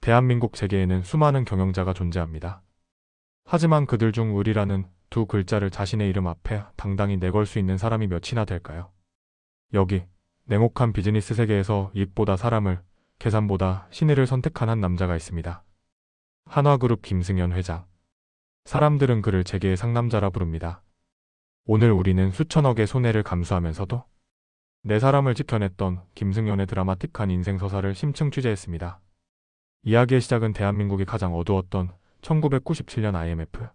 대한민국 재계에는 수많은 경영자가 존재합니다. 하지만 그들 중 을이라는 두 글자를 자신의 이름 앞에 당당히 내걸 수 있는 사람이 몇이나 될까요? 여기 냉혹한 비즈니스 세계에서 이익보다 사람을, 계산보다 신의를 선택한 한 남자가 있습니다. 한화그룹 김승현 회장. 사람들은 그를 재계의 상남자라 부릅니다. 오늘 우리는 수천억의 손해를 감수하면서도 네 사람을 지켜냈던 김승현의 드라마틱한 인생 서사를 심층 취재했습니다. 이야기의 시작은 대한민국이 가장 어두웠던 1997년 IMF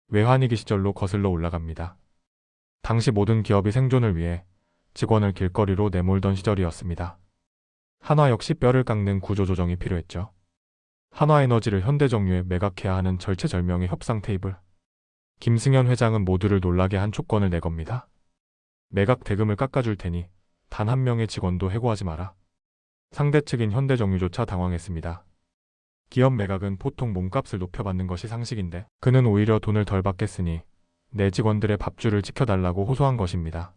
외환위기 시절로 거슬러 올라갑니다. 당시 모든 기업이 생존을 위해 직원을 길거리로 내몰던 시절이었습니다. 한화 역시 뼈를 깎는 구조조정이 필요했죠. 한화에너지를 현대정유에 매각해야 하는 절체절명의 협상 테이블. 김승현 회장은 모두를 놀라게 한 조건을 내겁니다. 매각 대금을 깎아줄 테니 단 한 명의 직원도 해고하지 마라. 상대 측인 현대정유조차 당황했습니다. 기업 매각은 보통 몸값을 높여받는 것이 상식인데 그는 오히려 돈을 덜 받겠으니 내 직원들의 밥줄을 지켜달라고 호소한 것입니다.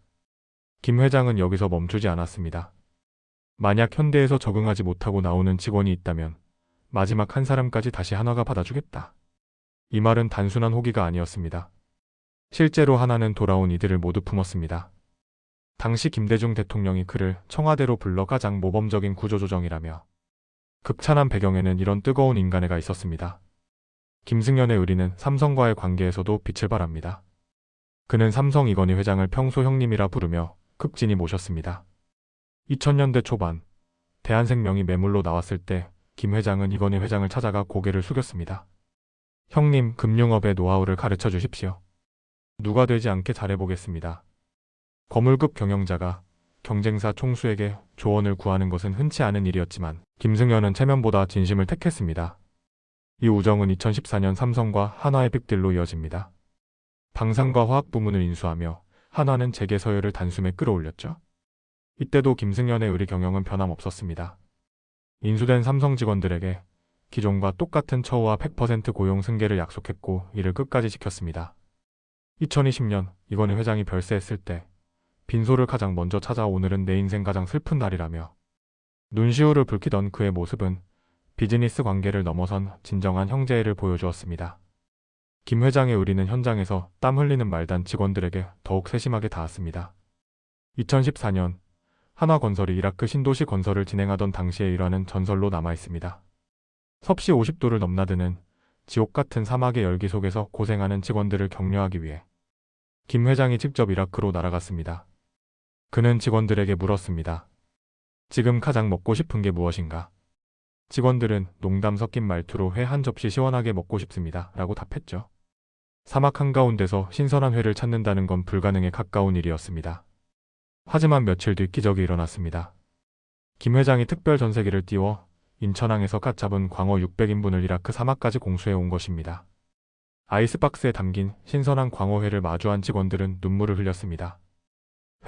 김 회장은 여기서 멈추지 않았습니다. 만약 현대에서 적응하지 못하고 나오는 직원이 있다면 마지막 한 사람까지 다시 한화가 받아주겠다. 이 말은 단순한 호기가 아니었습니다. 실제로 한화는 돌아온 이들을 모두 품었습니다. 당시 김대중 대통령이 그를 청와대로 불러 가장 모범적인 구조조정이라며 극찬한 배경에는 이런 뜨거운 인간애가 있었습니다. 김승현의 의리는 삼성과의 관계에서도 빛을 발합니다. 그는 삼성 이건희 회장을 평소 형님이라 부르며 극진히 모셨습니다. 2000년대 초반 대한생명이 매물로 나왔을 때 김 회장은 이건희 회장을 찾아가 고개를 숙였습니다. 형님, 금융업의 노하우를 가르쳐 주십시오. 누가 되지 않게 잘해보겠습니다. 거물급 경영자가 경쟁사 총수에게 조언을 구하는 것은 흔치 않은 일이었지만 김승현은 체면보다 진심을 택했습니다. 이 우정은 2014년 삼성과 한화의 빅딜로 이어집니다. 방산과 화학 부문을 인수하며 한화는 재계 서열을 단숨에 끌어올렸죠. 이때도 김승현의 의리 경영은 변함없었습니다. 인수된 삼성 직원들에게 기존과 똑같은 처우와 100% 고용 승계를 약속했고 이를 끝까지 지켰습니다. 2020년 이건희 회장이 별세했을 때 빈소를 가장 먼저 찾아 오늘은 내 인생 가장 슬픈 날이라며 눈시울을 붉히던 그의 모습은 비즈니스 관계를 넘어선 진정한 형제애를 보여주었습니다. 김 회장의 의리는 현장에서 땀 흘리는 말단 직원들에게 더욱 세심하게 닿았습니다. 2014년 한화건설이 이라크 신도시 건설을 진행하던 당시의 일화는 전설로 남아있습니다. 섭씨 50도를 넘나드는 지옥 같은 사막의 열기 속에서 고생하는 직원들을 격려하기 위해 김 회장이 직접 이라크로 날아갔습니다. 그는 직원들에게 물었습니다. 지금 가장 먹고 싶은 게 무엇인가? 직원들은 농담 섞인 말투로 회 한 접시 시원하게 먹고 싶습니다. 라고 답했죠. 사막 한가운데서 신선한 회를 찾는다는 건 불가능에 가까운 일이었습니다. 하지만 며칠 뒤 기적이 일어났습니다. 김 회장이 특별 전세기를 띄워 인천항에서 갓 잡은 광어 600인분을 이라크 사막까지 공수해 온 것입니다. 아이스박스에 담긴 신선한 광어회를 마주한 직원들은 눈물을 흘렸습니다.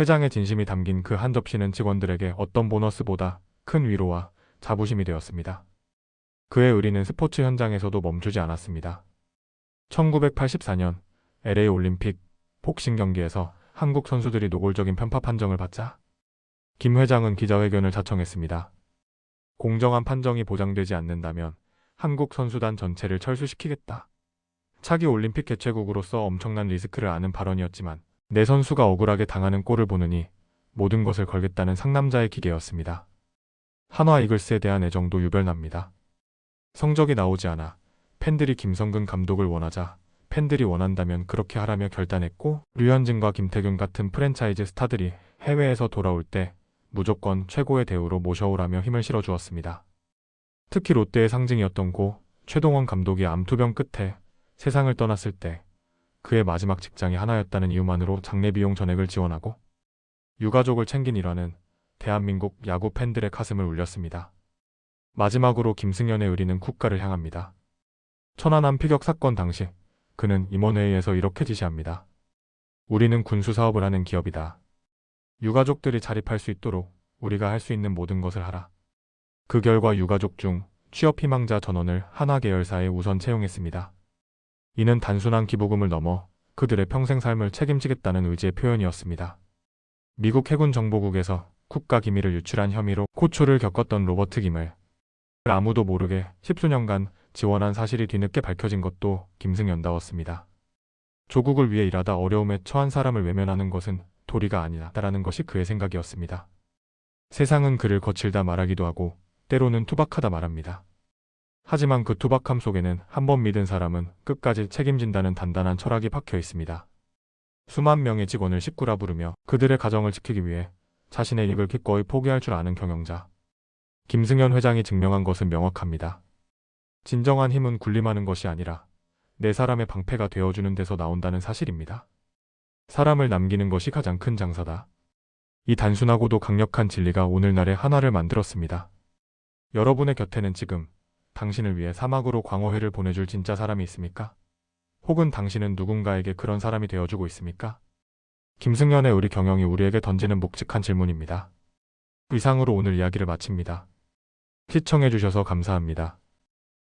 회장의 진심이 담긴 그 한 접시는 직원들에게 어떤 보너스보다 큰 위로와 자부심이 되었습니다. 그의 의리는 스포츠 현장에서도 멈추지 않았습니다. 1984년 LA 올림픽 복싱 경기에서 한국 선수들이 노골적인 편파 판정을 받자 김 회장은 기자회견을 자청했습니다. 공정한 판정이 보장되지 않는다면 한국 선수단 전체를 철수시키겠다. 차기 올림픽 개최국으로서 엄청난 리스크를 아는 발언이었지만 내 선수가 억울하게 당하는 꼴을 보느니 모든 것을 걸겠다는 상남자의 기계였습니다. 한화 이글스에 대한 애정도 유별납니다. 성적이 나오지 않아 팬들이 김성근 감독을 원하자 팬들이 원한다면 그렇게 하라며 결단했고 류현진과 김태균 같은 프랜차이즈 스타들이 해외에서 돌아올 때 무조건 최고의 대우로 모셔오라며 힘을 실어주었습니다. 특히 롯데의 상징이었던 고 최동원 감독이 암투병 끝에 세상을 떠났을 때 그의 마지막 직장이 한화였다는 이유만으로 장례비용 전액을 지원하고 유가족을 챙긴 일화는 대한민국 야구 팬들의 가슴을 울렸습니다. 마지막으로 김승현의 의리는 국가를 향합니다. 천안함 피격 사건 당시 그는 임원회의에서 이렇게 지시합니다. 우리는 군수사업을 하는 기업이다. 유가족들이 자립할 수 있도록 우리가 할 수 있는 모든 것을 하라. 그 결과 유가족 중 취업 희망자 전원을 한화 계열사에 우선 채용했습니다. 이는 단순한 기부금을 넘어 그들의 평생 삶을 책임지겠다는 의지의 표현이었습니다. 미국 해군 정보국에서 국가 기밀을 유출한 혐의로 고초를 겪었던 로버트 김을 아무도 모르게 십수년간 지원한 사실이 뒤늦게 밝혀진 것도 김승연다웠습니다. 조국을 위해 일하다 어려움에 처한 사람을 외면하는 것은 도리가 아니다라는 것이 그의 생각이었습니다. 세상은 그를 거칠다 말하기도 하고 때로는 투박하다 말합니다. 하지만 그 투박함 속에는 한 번 믿은 사람은 끝까지 책임진다는 단단한 철학이 박혀 있습니다. 수만 명의 직원을 식구라 부르며 그들의 가정을 지키기 위해 자신의 이익을 기꺼이 포기할 줄 아는 경영자. 김승연 회장이 증명한 것은 명확합니다. 진정한 힘은 군림하는 것이 아니라 내 사람의 방패가 되어주는 데서 나온다는 사실입니다. 사람을 남기는 것이 가장 큰 장사다. 이 단순하고도 강력한 진리가 오늘날의 한화를 만들었습니다. 여러분의 곁에는 지금 당신을 위해 사막으로 광어회를 보내줄 진짜 사람이 있습니까? 혹은 당신은 누군가에게 그런 사람이 되어주고 있습니까? 김승연의 우리 경영이 우리에게 던지는 묵직한 질문입니다. 이상으로 오늘 이야기를 마칩니다. 시청해주셔서 감사합니다.